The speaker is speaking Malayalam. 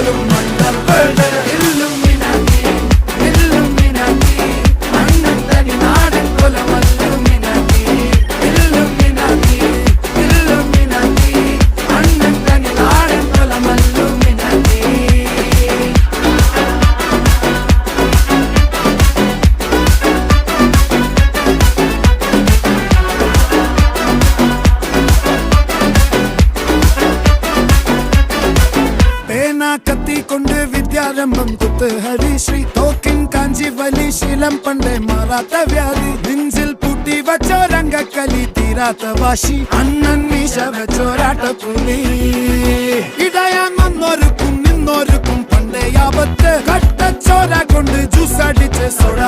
പോലും മണ്ടപ്പേട് ഇല്ലുമിനാറ്റി ഇല്ലുമിനാറ്റി അണ്ണൻ തനി നാടൻ കൊലമല്ലുമിനാറ്റി ഇല്ലുമിനാറ്റി ഇല്ലുമിനാറ്റി അണ്ണൻ തനി നാടൻ കൊലമല്ലുമിനാറ്റി. കത്തി കൊണ്ട് വിദ്യാരംഭം കുത്ത് ഹരിശ്രീ തോക്കിൻ കാഞ്ചി വലി ശീലം പണ്ടേ മാറാത്ത വ്യാധി നെഞ്ചിൽ പൂട്ടി വച്ചോരംഗക്കലി തീരാത്ത വാശി അണ്ണൻ മീശ വെച്ചോരാട്ട പുലി ഇടയാൻ വന്നോർക്കും നിന്നോർക്കും പണ്ടേ ആപത്ത് കട്ടച്ചോര കൊണ്ട് ജ്യൂസ് അടിച്ച് സോഡ